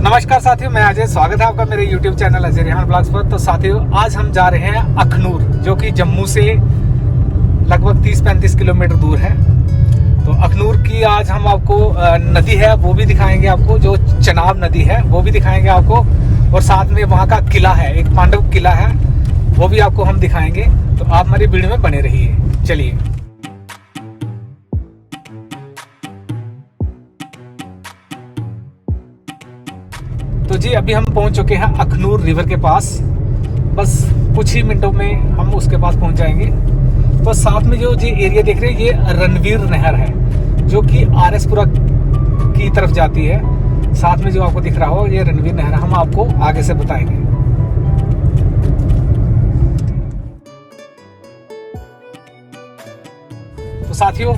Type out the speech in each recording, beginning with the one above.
नमस्कार साथियों, मैं अजय। स्वागत है आपका मेरे YouTube channel Ajay Rehan blogs पर। तो साथियों, आज हम जा रहे हैं अखनूर, जो कि जम्मू से लगभग 30-35 किलोमीटर दूर है। तो अखनूर की आज हम आपको नदी है वो भी दिखाएंगे, आपको जो चनाब नदी है वो भी दिखाएंगे आपको, और साथ में वहाँ का किला है, एक पांडव किला है, वो भी आपको हम दिखाएंगे। तो आप हमारी वीडियो में बने रहिए। चलिए। तो जी, अभी हम पहुंच चुके हैं अखनूर रिवर के पास। बस कुछ ही मिनटों में हम उसके पास पहुंच जाएंगे। तो साथ में जो एरिया देख रहे हैं, ये रणवीर नहर है, जो कि आरएसपुरा की तरफ जाती है। साथ में जो आपको दिख रहा हो, ये रणवीर नहर, हम आपको आगे से बताएंगे। तो साथियों,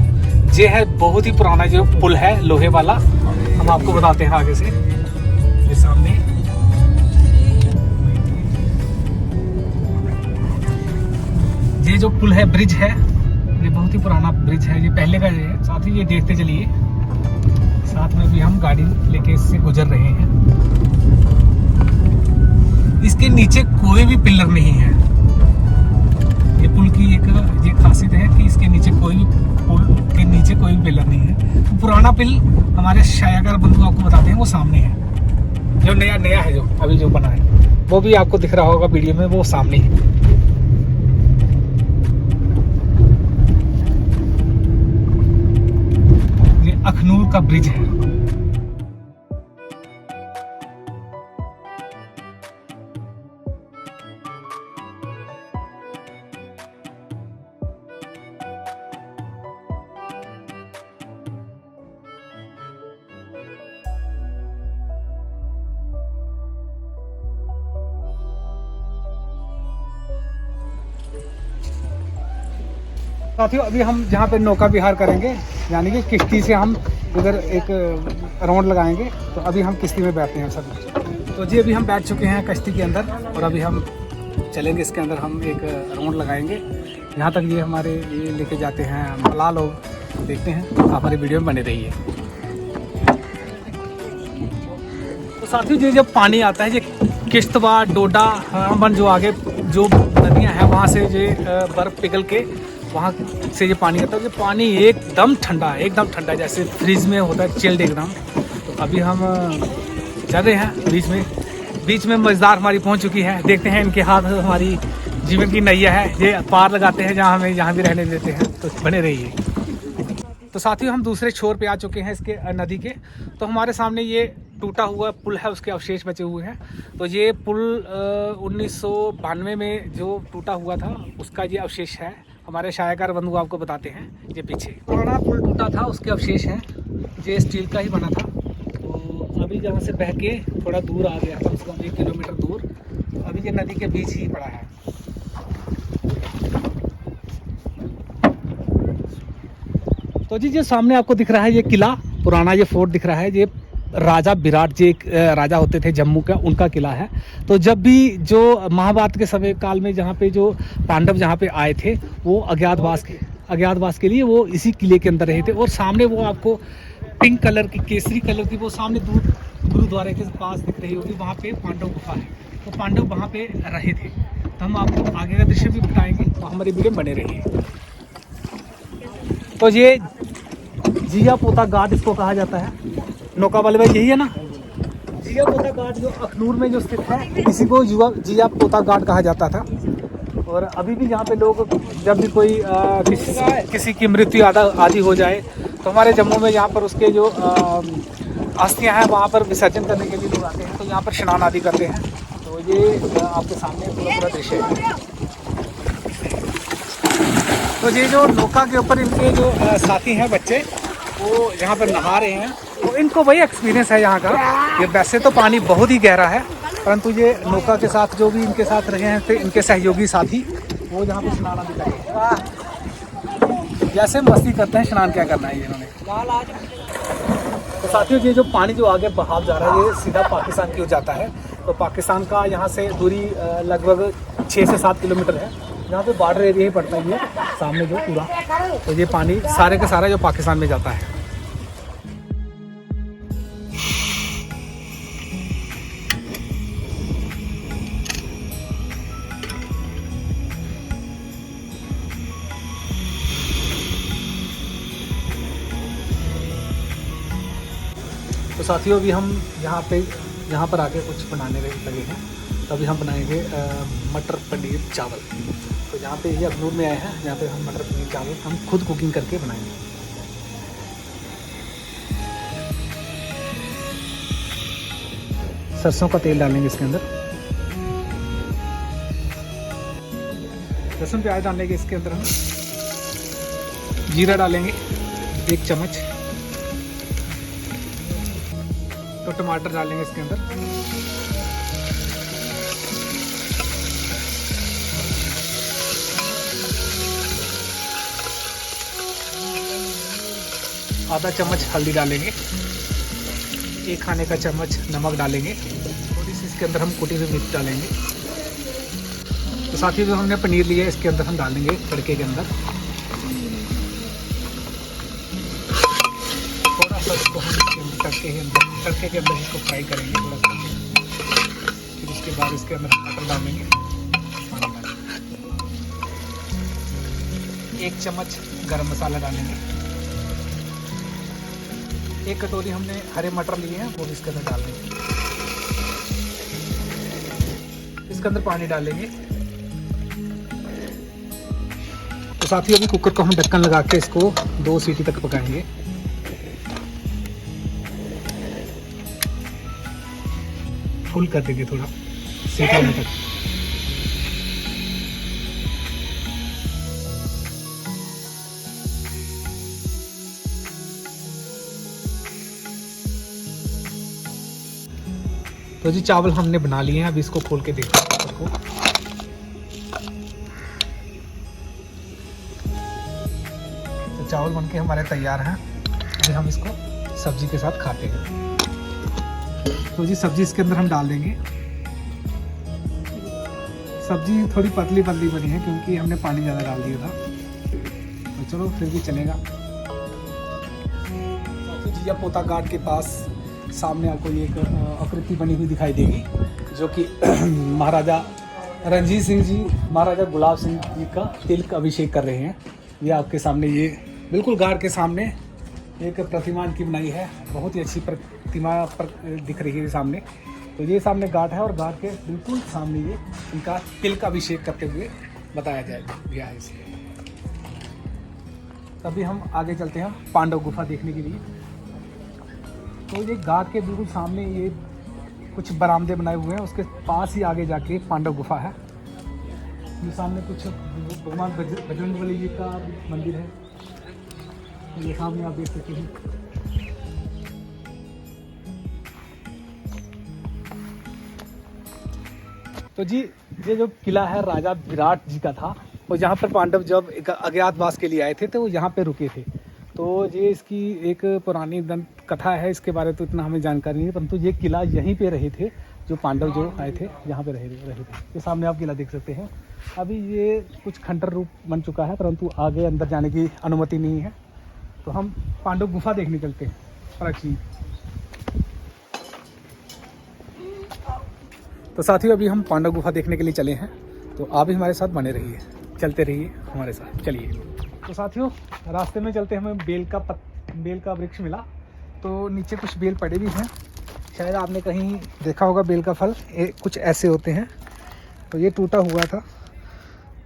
ये है बहुत ही पुराना जो पुल है लोहे वाला, हम आपको बताते हैं आगे से। ये सामने ये जो पुल है, ब्रिज है, ये बहुत ही पुराना ब्रिज है, ये पहले का है। साथ ही ये देखते चलिए, साथ में भी हम गाड़ी लेके इससे गुजर रहे हैं। इसके नीचे कोई भी पिलर नहीं है। ये पुल की एक ये खासियत है कि इसके नीचे कोई भी पुल के नीचे कोई भी पिलर नहीं है। पुराना पुल हमारे शायागर बंधु आपको बताते हैं, वो सामने है। जो नया है, जो अभी जो बना है, वो भी आपको दिख रहा होगा वीडियो में, वो सामने है। ये अखनूर का ब्रिज है। साथियों, अभी हम जहाँ पे नौका विहार करेंगे, यानी कि किश्ती से हम इधर एक राउंड लगाएंगे। तो अभी हम किश्ती में बैठते हैं सब। तो जी, अभी हम बैठ चुके हैं कश्ती के अंदर, और अभी हम चलेंगे इसके अंदर। हम एक राउंड लगाएंगे, यहाँ तक ये हमारे ये लेके जाते हैं मलाह लोग। देखते हैं, आप हमारी वीडियो में बने रहिए। तो साथियों, ये जब पानी आता है, ये किश्तवाड़, डोडा, रामबन, जो आगे जो नदियाँ हैं, वहाँ से ये बर्फ़ पिघल के वहाँ से ये पानी आता है। ये पानी एकदम ठंडा है, एकदम ठंडा, जैसे फ्रिज में होता है, चिल्ड एकदम। तो अभी हम चल रहे हैं बीच में मज़दार हमारी पहुँच चुकी है। देखते हैं, इनके हाथ हमारी जीवन की नैया है, ये पार लगाते हैं जहाँ हमें जहाँ भी रहने देते हैं। तो बने रहिए। तो साथियों, हम दूसरे छोर पे आ चुके हैं इसके नदी के। तो हमारे सामने ये टूटा हुआ पुल है, उसके अवशेष बचे हुए हैं। तो ये पुल 1992 में जो टूटा हुआ था, उसका ये अवशेष है। हमारे शायकार बंधु आपको बताते हैं। ये पीछे पुराना पुल टूटा था, उसके अवशेष हैं। ये स्टील का ही बना था। तो अभी जहाँ से बह के थोड़ा दूर आ गया, कम से कम 1 किलोमीटर दूर। तो अभी ये नदी के बीच ही पड़ा है। तो जी, जो सामने आपको दिख रहा है, ये किला पुराना, ये फोर्ट दिख रहा है, ये राजा विराट जी एक राजा होते थे जम्मू का, उनका किला है। तो जब भी जो महाभारत के समय काल में जहाँ पे जो पांडव जहाँ पे आए थे, वो अज्ञातवास के लिए वो इसी किले के अंदर रहे थे। और सामने वो आपको पिंक कलर की, केसरी कलर की, वो सामने दूर गुरुद्वारे के पास दिख रही होगी, वहाँ पे पांडव गुफा है। तो पांडव वहाँ पे रहे थे। तो हम आपको आगे का दृश्य भी बताएंगे, तो हमारी वीडियो में बने रहिए। तो ये जिया पोता घाट इसको कहा जाता है। नौका वाले भाई, यही है ना? जिया पोता घाट जो अखनूर में जो स्थित है, इसी को जिया पोता घाट कहा जाता था। और अभी भी यहाँ पे लोग, जब भी कोई किसी की मृत्यु आदि हो जाए, तो हमारे जम्मू में यहाँ पर उसके जो अस्थियाँ हैं, वहाँ पर विसर्जन करने के लिए लोग आते हैं। तो यहाँ पर स्नान आदि करते हैं। तो ये आपके सामने पूरा दृश्य है। तो ये जो नौका के ऊपर इनके जो साथी हैं बच्चे, वो यहाँ पर नहा रहे हैं। तो इनको वही एक्सपीरियंस है यहाँ का। ये वैसे तो पानी बहुत ही गहरा है, परंतु ये नौका के साथ जो भी इनके साथ रहे हैं, तो इनके सहयोगी साथी, वो यहाँ पर स्नान आदि करेंगे। जैसे मस्ती करते हैं, स्नान क्या करना है ये इन्होंने। तो साथियों, ये जो पानी जो आगे बहाव जा रहा है, ये सीधा पाकिस्तान की ओर जाता है। तो पाकिस्तान का यहाँ से दूरी लगभग 6 से 7 किलोमीटर है। यहाँ पे बॉर्डर एरिया ही पड़ता है, ये सामने जो पूरा। तो ये पानी सारे का सारा जो पाकिस्तान में जाता है। तो साथियों अभी हम यहाँ पर आके कुछ बनाने लगे हैं। तो अभी हम बनाएंगे मटर पनीर चावल। तो यहाँ पे ये अखनूर में आए हैं, यहाँ पे हम मटर पनीर चावल हम खुद कुकिंग करके बनाएंगे। सरसों का तेल डालेंगे इसके अंदर, लहसुन प्याज डालेंगे इसके अंदर हम, जीरा डालेंगे 1 चम्मच, तो टमाटर डालेंगे इसके अंदर, आधा चम्मच हल्दी डालेंगे, 1 खाने का चम्मच नमक डालेंगे, थोड़ी सी इसके अंदर हम कुटी हुई मिर्च डालेंगे। तो साथ ही जो हमने पनीर लिया है इसके अंदर हम डालेंगे तड़के के अंदर, थोड़ा सा इसको हम तड़के के अंदर इसको फ्राई करेंगे थोड़ा सा। फिर उसके बाद इसके अंदर मटर डालेंगे, पानी डालेंगे, 1 चम्मच गरम मसाला डालेंगे, 1 कटोरी हमने हरे मटर लिए हैं वो भी इसके अंदर डाल देंगे। इसके अंदर पानी डालेंगे। तो साथियों अभी कुकर को हम ढक्कन लगा के इसको 2 सीटी तक पकाएंगे। फुल कर देंगे थोड़ा सीटी आने तक। तो जी चावल हमने बना लिए हैं, अभी इसको खोल के देखते हैं सबको। तो चावल बनके हमारे तैयार हैं, अभी हम इसको सब्जी के साथ खाते हैं। तो जी सब्जी इसके अंदर हम डाल देंगे। सब्जी थोड़ी पतली पतली बनी है क्योंकि हमने पानी ज़्यादा डाल दिया था, तो चलो फिर भी चलेगा। तो जिया पोता घाट के पास सामने आपको एक आकृति बनी हुई दिखाई देगी, जो कि महाराजा रणजीत सिंह जी, महाराजा गुलाब सिंह जी का तिलक अभिषेक कर रहे हैं। ये आपके सामने, ये बिल्कुल घाट के सामने एक प्रतिमा की बनाई है, बहुत ही अच्छी प्रतिमा पर दिख रही है सामने। तो ये सामने घाट है और घाट के बिल्कुल सामने ये इनका तिलक अभिषेक करते हुए बताया गया है इसलिए। तभी हम आगे चलते हैं पांडव गुफा देखने के लिए। तो ये घाट के बिल्कुल सामने ये कुछ बरामदे बनाए हुए हैं, उसके पास ही आगे जाके पांडव गुफा है। ये सामने कुछ भगवान बजरंगबली जी का मंदिर है, ये सामने आप देख सकते हैं। तो जी ये जो किला है राजा विराट जी का था, और जहाँ पर पांडव जब एक अज्ञातवास के लिए आए थे तो वो यहाँ पे रुके थे। तो ये इसकी एक पुरानी दंत कथा है, इसके बारे में तो इतना हमें जानकारी नहीं है, परंतु ये किला यहीं पे रहे थे, जो पांडव जो आए थे यहाँ पे रहे थे। ये सामने आप किला देख सकते हैं। अभी ये कुछ खंडर रूप बन चुका है, परंतु आगे अंदर जाने की अनुमति नहीं है। तो हम पांडव गुफा देखने चलते हैं प्राचीन। तो साथियों अभी हम पांडव गुफा देखने के लिए चले हैं, तो आप भी हमारे साथ बने रहिए, चलते रहिए हमारे साथ, चलिए। तो साथियों रास्ते में चलते हमें बेल का वृक्ष मिला, तो नीचे कुछ बेल पड़े भी हैं, शायद आपने कहीं देखा होगा। बेल का फल कुछ ऐसे होते हैं, तो ये टूटा हुआ था,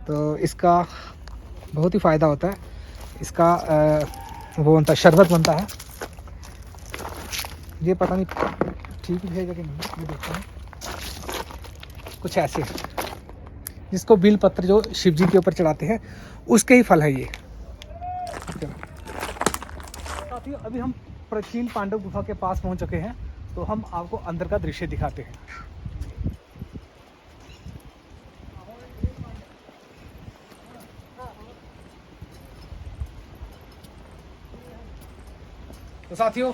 तो इसका बहुत ही फ़ायदा होता है। इसका वो बनता है, शरबत बनता है। ये पता नहीं ठीक है कि नहीं, ये देखते हैं। कुछ ऐसे जिसको बिल पत्र जो शिव जी के ऊपर चढ़ाते हैं, उसके ही फल है ये। साथियों अभी हम प्राचीन पांडव गुफा के पास पहुंच चुके हैं, तो हम आपको अंदर का दृश्य दिखाते हैं। तो साथियों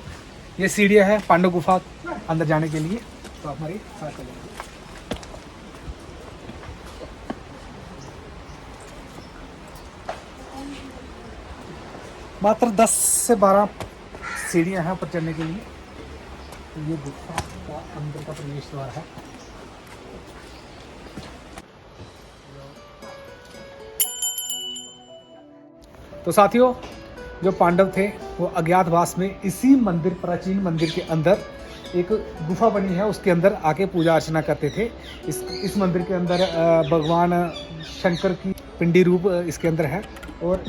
ये सीढ़ियाँ है पांडव गुफा अंदर जाने के लिए, तो आप हमारे साथ चलेंगे। मात्र 10 से 12 सीढ़ियाँ हैं ऊपर चढ़ने के लिए। तो ये गुफा का अंदर का प्रवेश द्वार है। तो साथियों जो पांडव थे वो अज्ञातवास में इसी मंदिर, प्राचीन मंदिर के अंदर एक गुफा बनी है, उसके अंदर आके पूजा अर्चना करते थे। इस मंदिर के अंदर भगवान शंकर की पिंडी रूप इसके अंदर है और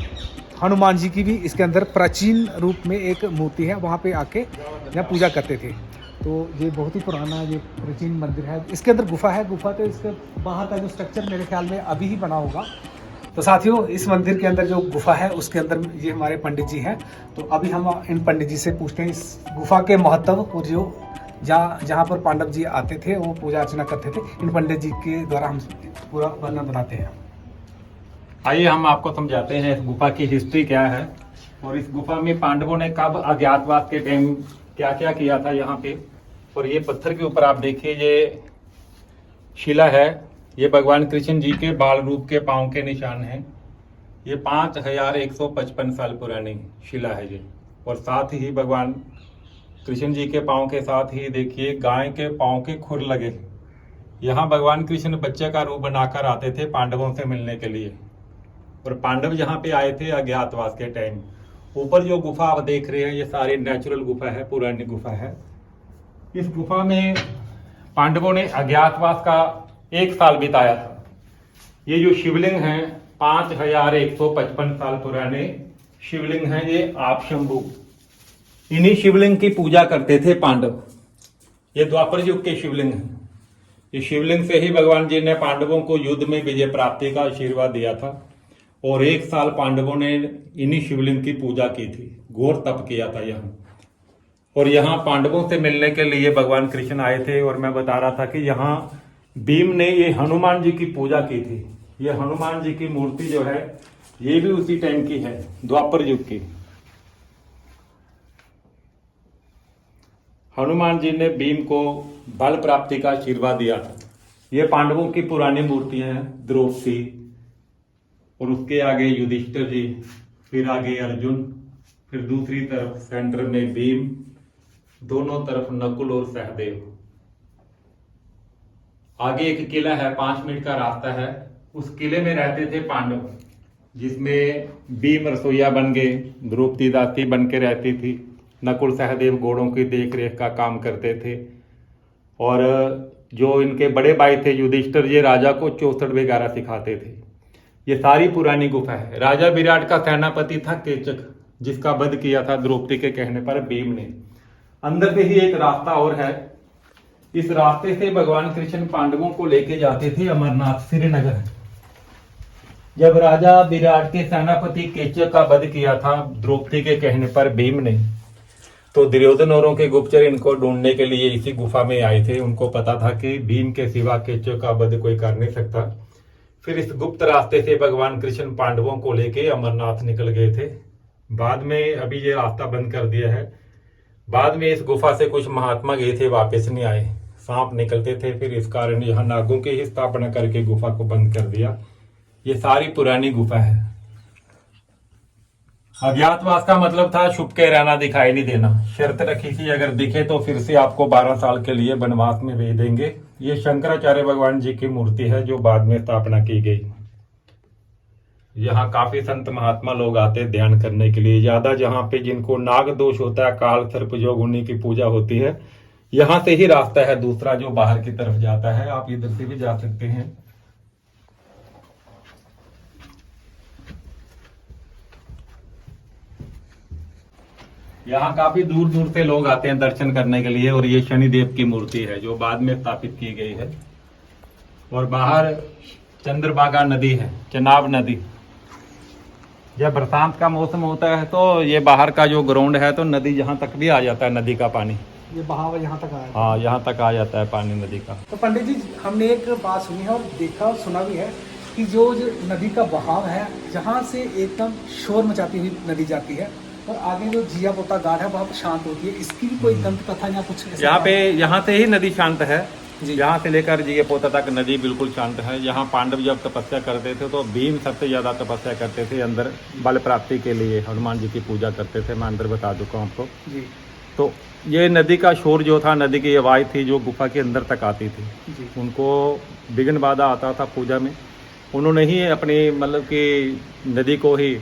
हनुमान जी की भी इसके अंदर प्राचीन रूप में एक मूर्ति है, वहाँ पे आके यहाँ पूजा करते थे। तो ये बहुत ही पुराना ये प्राचीन मंदिर है। इसके अंदर गुफा है, गुफा तो इसके बाहर का जो स्ट्रक्चर मेरे ख्याल में अभी ही बना होगा। तो साथियों, इस मंदिर के अंदर जो गुफा है उसके अंदर ये हमारे पंडित जी हैं। तो अभी हम इन पंडित जी से पूछते हैं इस गुफा के महत्व और जो जहाँ पर पांडव जी आते थे वो पूजा अर्चना करते थे, इन पंडित जी के द्वारा हम पूरा वर्णन बताते हैं। आइए हम आपको समझाते हैं इस गुफा की हिस्ट्री क्या है और इस गुफा में पांडवों ने कब अज्ञातवास के टाइम क्या क्या किया था यहाँ पे। और ये पत्थर के ऊपर आप देखिए, ये शिला है, ये भगवान कृष्ण जी के बाल रूप के पांव के निशान हैं। ये 5155 साल पुरानी शिला है ये। और साथ ही भगवान कृष्ण जी के पांव के साथ ही देखिए गाय के पांव के खुर लगे। यहाँ भगवान कृष्ण बच्चे का रूप बनाकर आते थे पांडवों से मिलने के लिए। और पांडव यहाँ पे आए थे अज्ञातवास के टाइम। ऊपर जो गुफा आप देख रहे हैं ये सारी नेचुरल गुफा है, पुरानी गुफा है। इस गुफा में पांडवों ने अज्ञातवास का 1 साल बिताया था। ये जो शिवलिंग हैं 5155 साल पुराने शिवलिंग हैं, ये आप शंभु। इन्हीं शिवलिंग की पूजा करते थे पांडव। ये द्वापर युग के शिवलिंग हैं। इस शिवलिंग से ही भगवान जी ने पांडवों को युद्ध में विजय प्राप्ति का आशीर्वाद दिया था। और 1 साल पांडवों ने इन्हीं शिवलिंग की पूजा की थी, घोर तप किया था यहाँ। और यहाँ पांडवों से मिलने के लिए भगवान कृष्ण आए थे। और मैं बता रहा था कि यहाँ भीम ने ये हनुमान जी की पूजा की थी। ये हनुमान जी की मूर्ति जो है ये भी उसी टाइम की है, द्वापर युग की। हनुमान जी ने भीम को बल प्राप्ति का आशीर्वाद दिया था। ये पांडवों की पुरानी मूर्तियां हैं, द्रौपदी और उसके आगे युधिष्ठिर जी, फिर आगे अर्जुन, फिर दूसरी तरफ सेंटर में भीम, दोनों तरफ नकुल और सहदेव। आगे एक किला है, 5 मिनट का रास्ता है। उस किले में रहते थे पांडव, जिसमें भीम रसोईया बन गए, द्रौपदी दासी बन के रहती थी, नकुल सहदेव घोड़ों की देख रेख का काम करते थे। और जो इनके बड़े भाई थे युधिष्ठिर, ये राजा को 64 वगैरह सिखाते थे। ये सारी पुरानी गुफा है। राजा विराट का सेनापति था केचक, जिसका वध किया था द्रौपदी के कहने पर भीम ने। अंदर से ही एक रास्ता और है। इस रास्ते से भगवान कृष्ण पांडवों को लेके जाते थे अमरनाथ, श्रीनगर। जब राजा विराट के सेनापति केचक का वध किया था द्रौपदी के कहने पर भीम ने, तो दुर्योधन औरों के गुप्तचर इनको ढूंढने के लिए इसी गुफा में आए थे। उनको पता था कि भीम के सिवा केचक का वध कोई कर नहीं सकता। फिर इस गुप्त रास्ते से भगवान कृष्ण पांडवों को लेके अमरनाथ निकल गए थे। बाद में अभी ये रास्ता बंद कर दिया है। बाद में इस गुफा से कुछ महात्मा गए थे, वापस नहीं आए, सांप निकलते थे। फिर इस कारण यहाँ नागों की ही स्थापना करके गुफा को बंद कर दिया। ये सारी पुरानी गुफा है। अज्ञातवास का मतलब था छुप के रहना, दिखाई नहीं देना। शर्त रखी थी अगर दिखे तो फिर से आपको 12 साल के लिए वनवास में भेज देंगे। ये शंकराचार्य भगवान जी की मूर्ति है जो बाद में स्थापना की गई। यहाँ काफी संत महात्मा लोग आते ध्यान करने के लिए। ज्यादा जहाँ पे जिनको नाग दोष होता है, काल सर्प योग, उन्हीं की पूजा होती है। यहाँ से ही रास्ता है दूसरा जो बाहर की तरफ जाता है। आप इधर से भी जा सकते हैं। यहाँ काफी दूर दूर से लोग आते हैं दर्शन करने के लिए। और ये शनिदेव की मूर्ति है जो बाद में स्थापित की गई है। और बाहर चंद्रभागा नदी है, चनाब नदी। जब बरसात का मौसम होता है तो ये बाहर का जो ग्राउंड है तो नदी यहाँ तक भी आ जाता है, नदी का पानी। ये बहाव यहाँ तक आया। हाँ, यहाँ तक आ जाता है पानी नदी का। तो पंडित जी, हमने एक बात सुनी है और देखा और सुना भी है कि जो नदी का बहाव है, जहाँ से एकदम शोर मचाती हुई नदी जाती है और आगे जो जिया पोता गाढ़ है वहाँ पर शांत होती है। इसकी भी कोई दंत कथा या कुछ? यहाँ से ही नदी शांत है। यहाँ से लेकर जिया पोता तक नदी बिल्कुल शांत है। यहाँ पांडव जब तपस्या करते थे तो भीम सबसे ज्यादा तपस्या करते थे अंदर बल प्राप्ति के लिए, हनुमान जी की पूजा करते थे। मैं अंदर बता दूँ आपको जी। तो ये नदी का शोर जो था, नदी की आवाज़ थी जो गुफा के अंदर तक आती थी जी। उनको विघ्न बाधा आता था पूजा में। उन्होंने ही अपनी मतलब कि नदी को ही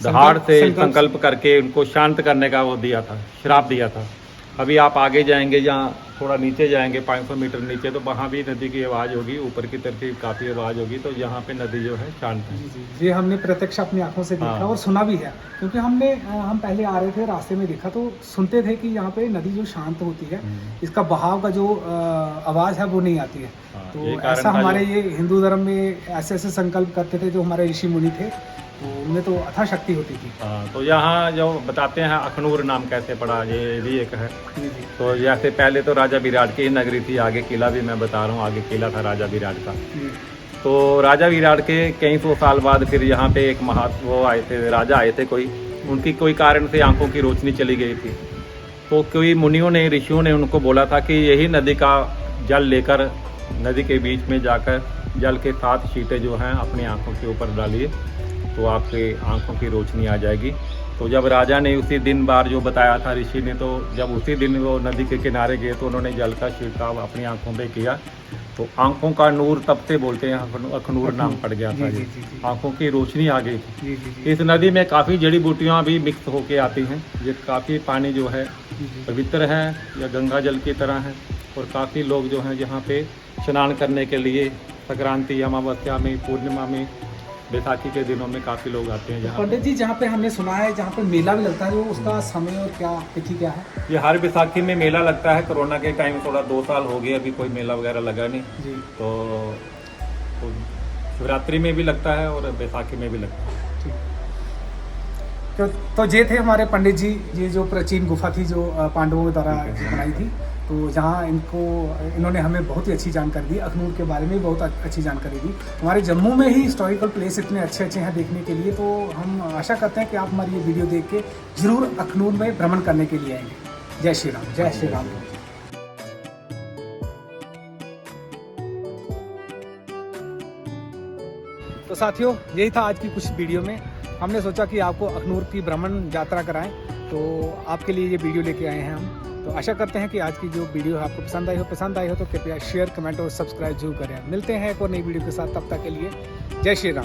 दहाड़ से संकल्प करके उनको शांत करने का वो दिया था, श्राप दिया था। अभी आप आगे जाएंगे, जहाँ थोड़ा नीचे जाएंगे 500 मीटर नीचे, तो वहाँ भी नदी की आवाज़ होगी, ऊपर की तरफ भी काफ़ी आवाज़ होगी। तो यहाँ पे नदी जो है शांत है। ये हमने प्रत्यक्ष अपनी आंखों से देखा और सुना भी है, क्योंकि हम पहले आ रहे थे, रास्ते में देखा तो सुनते थे कि यहाँ पे नदी जो शांत होती है, इसका बहाव का जो आवाज़ है वो नहीं आती है। तो ऐसा हमारे ये हिंदू धर्म में ऐसे ऐसे संकल्प करते थे जो हमारे ऋषि मुनि थे, तो उनमें तो अथा शक्ति होती थी। तो यहाँ जो बताते हैं अखनूर नाम कैसे पड़ा, ये भी एक है। तो जैसे पहले तो राजा विराट की नगरी थी, आगे किला भी मैं बता रहा हूँ, आगे किला था राजा विराट का। तो राजा विराट के कई सौ साल बाद फिर यहाँ पे एक वो आए थे, राजा आए थे कोई, उनकी कोई कारण से आंखों की रोशनी चली गई थी। तो कोई मुनियों ने, ऋषियों ने उनको बोला था कि यही नदी का जल लेकर नदी के बीच में जाकर जल के 7 छींटे जो हैं अपनी आंखों के ऊपर डालिए, तो आपके आंखों की रोशनी आ जाएगी। तो जब राजा ने उसी दिन बार जो बताया था ऋषि ने, तो जब उसी दिन वो नदी के किनारे गए तो उन्होंने जल का छिड़काव अपनी आंखों पे किया, तो आंखों का नूर, तब से बोलते हैं अखनूर नाम पड़ गया था। आंखों की रोशनी आ गई थी। इस नदी में काफ़ी जड़ी बूटियाँ भी मिक्स होके आती हैं। ये काफ़ी पानी जो है पवित्र है, या गंगा जल की तरह है। और काफ़ी लोग जो हैं यहाँ पे स्नान करने के लिए संक्रांति, अमावस्या में, पूर्णिमा में, बैसाखी के दिनों में काफ़ी लोग आते हैं। पंडित जी, जहाँ पे हमने सुना है जहाँ पे मेला भी लगता है, वो उसका समय और क्या तिथि क्या है? ये हर बैसाखी में मेला लगता है। कोरोना के टाइम थोड़ा 2 साल हो गए, अभी कोई मेला वगैरह लगा नहीं जी। तो शिवरात्रि में भी लगता है और बैसाखी में भी लगता है। तो ये थे हमारे पंडित जी, ये जो प्राचीन गुफा थी जो पांडवों द्वारा बनाई थी, तो जहाँ इन्होंने हमें बहुत ही अच्छी जानकारी दी, अखनूर के बारे में बहुत अच्छी जानकारी दी। हमारे जम्मू में ही हिस्टोरिकल प्लेस इतने अच्छे अच्छे हैं देखने के लिए, तो हम आशा करते हैं कि आप हमारी ये वीडियो देख के जरूर अखनूर में भ्रमण करने के लिए आएंगे। जय श्री राम, जय श्री राम। तो साथियों, यही था आज की कुछ वीडियो में। हमने सोचा कि आपको अखनूर की भ्रमण यात्रा कराएं, तो आपके लिए ये वीडियो लेके आए हैं हम। तो आशा करते हैं कि आज की जो वीडियो है आपको पसंद आई हो तो कृपया शेयर, कमेंट और सब्सक्राइब जरूर करें। मिलते हैं एक और नई वीडियो के साथ, तब तक के लिए जय श्री राम।